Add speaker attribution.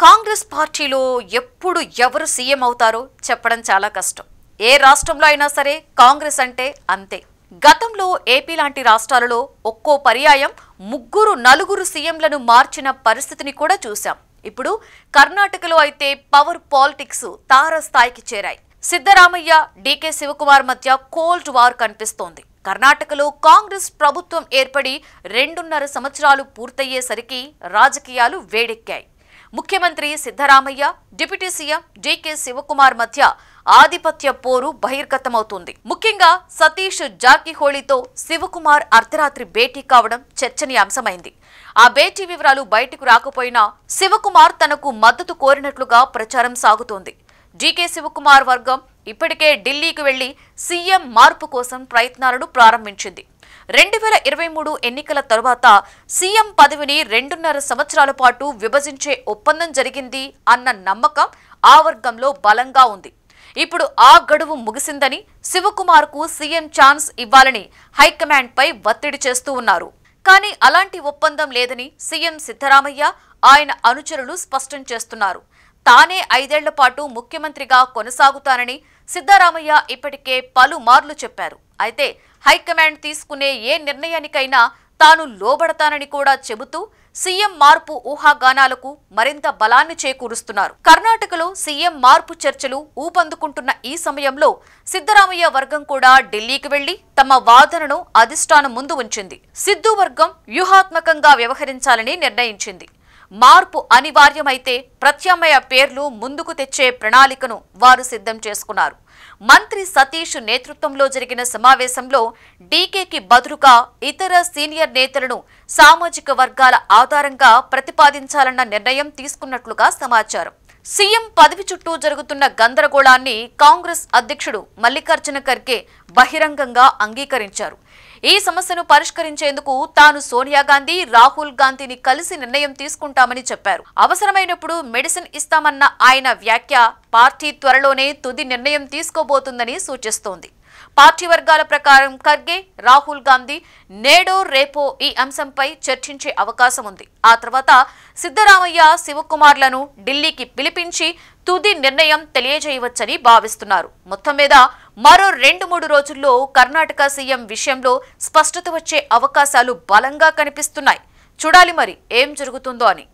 Speaker 1: కాంగ్రెస్ పార్టీలో ఎప్పుడు ఎవరు సీఎం అవుతారో చెప్పడం చాలా కష్టం. ఏ రాష్ట్రంలో అయినా సరే కాంగ్రెస్ అంటే అంతే. గతంలో ఏపీ లాంటి రాష్ట్రాలలో ఒక్కో పర్యాయం ముగ్గురు నలుగురు సీఎంలను మార్చిన పరిస్థితిని కూడా చూశాం. ఇప్పుడు కర్ణాటకలో అయితే పవర్ పాలిటిక్స్ తారస్థాయికి చేరాయి. సిద్ధరామయ్య, డీకే శివకుమార్ మధ్య కోల్డ్ వార్ కనిపిస్తోంది. కర్ణాటకలో కాంగ్రెస్ ప్రభుత్వం ఏర్పడి 2.5 సంవత్సరాలు పూర్తయ్యేసరికి రాజకీయాలు వేడెక్కాయి. ముఖ్యమంత్రి సిద్ధరామయ్య, డిప్యూటీ సీఎం డీకే శివకుమార్ మధ్య ఆధిపత్య పోరు బహిర్గతమవుతుంది. ముఖ్యంగా సతీష్ జార్కిహోళీతో శివకుమార్ అర్ధరాత్రి భేటీ కావడం చర్చనీయాంశమైంది. ఆ భేటీ వివరాలు బయటకు రాకపోయినా శివకుమార్ తనకు మద్దతు కోరినట్లుగా ప్రచారం సాగుతోంది. డీకే శివకుమార్ వర్గం ఇప్పటికే ఢిల్లీకి వెళ్లి సీఎం మార్పు కోసం ప్రయత్నాలను ప్రారంభించింది. 2023 ఎన్నికల తరువాత సీఎం పదవిని 2.5 సంవత్సరాల పాటు విభజించే ఒప్పందం జరిగింది అన్న నమ్మకం ఆ వర్గంలో బలంగా ఉంది. ఇప్పుడు ఆ గడువు ముగిసిందని, శివకుమార్కు సీఎం ఛాన్స్ ఇవ్వాలని హైకమాండ్ పై ఒత్తిడి చేస్తూ ఉన్నారు. కానీ అలాంటి ఒప్పందం లేదని సీఎం సిద్ధరామయ్య, ఆయన అనుచరులు స్పష్టం చేస్తున్నారు. తానే 5 ఏళ్ల పాటు ముఖ్యమంత్రిగా కొనసాగుతానని సిద్ధరామయ్య ఇప్పటికే పలుమార్లు చెప్పారు. అయితే హైకమాండ్ తీసుకునే ఏ నిర్ణయానికైనా తాను లోబడతానని కూడా చెబుతూ సీఎం మార్పు ఊహాగానాలకు మరింత బలాన్ని చేకూరుస్తున్నారు. కర్ణాటకలో సీఎం మార్పు చర్చలు ఊపందుకుంటున్న ఈ సమయంలో సిద్ధరామయ్య వర్గం కూడా ఢిల్లీకి వెళ్లి తమ వాదనను అధిష్టానం ముందు ఉంచింది. సిద్ధు వర్గం వ్యూహాత్మకంగా వ్యవహరించాలని నిర్ణయించింది. మార్పు అనివార్యమైతే ప్రత్యామ్నాయ పేర్లు ముందుకు తెచ్చే ప్రణాళికను వారు సిద్ధం చేసుకున్నారు. మంత్రి సతీష్ నేతృత్వంలో జరిగిన సమావేశంలో డీకేకి బదులుగా ఇతర సీనియర్ నేతలను సామాజిక వర్గాల ఆధారంగా ప్రతిపాదించాలన్న నిర్ణయం తీసుకున్నట్లుగా సమాచారం. సీఎం పదవి చుట్టూ జరుగుతున్న గందరగోళాన్ని కాంగ్రెస్ అధ్యక్షుడు మల్లికార్జున ఖర్గే బహిరంగంగా అంగీకరించారు. ఈ సమస్యను పరిష్కరించేందుకు తాను సోనియా గాంధీ, రాహుల్ గాంధీని కలిసి నిర్ణయం తీసుకుంటామని చెప్పారు. అవసరమైనప్పుడు మెడిసిన్ ఇస్తామన్న ఆయన వ్యాఖ్య పార్టీ త్వరలోనే తుది నిర్ణయం తీసుకోబోతుందని సూచిస్తోంది. పార్టీ వర్గాల ప్రకారం ఖర్గే, రాహుల్ గాంధీ నేడో రేపో ఈ అంశంపై చర్చించే అవకాశం ఉంది. ఆ తర్వాత సిద్ధరామయ్య, శివకుమార్లను ఢిల్లీకి పిలిపించి తుది నిర్ణయం తెలియజేయవచ్చని భావిస్తున్నారు. మొత్తం మీద మరో 2-3 రోజుల్లో కర్ణాటక సీఎం విషయంలో స్పష్టత వచ్చే అవకాశాలు బలంగా కనిపిస్తున్నాయి. చూడాలి మరి ఏం జరుగుతుందో అని.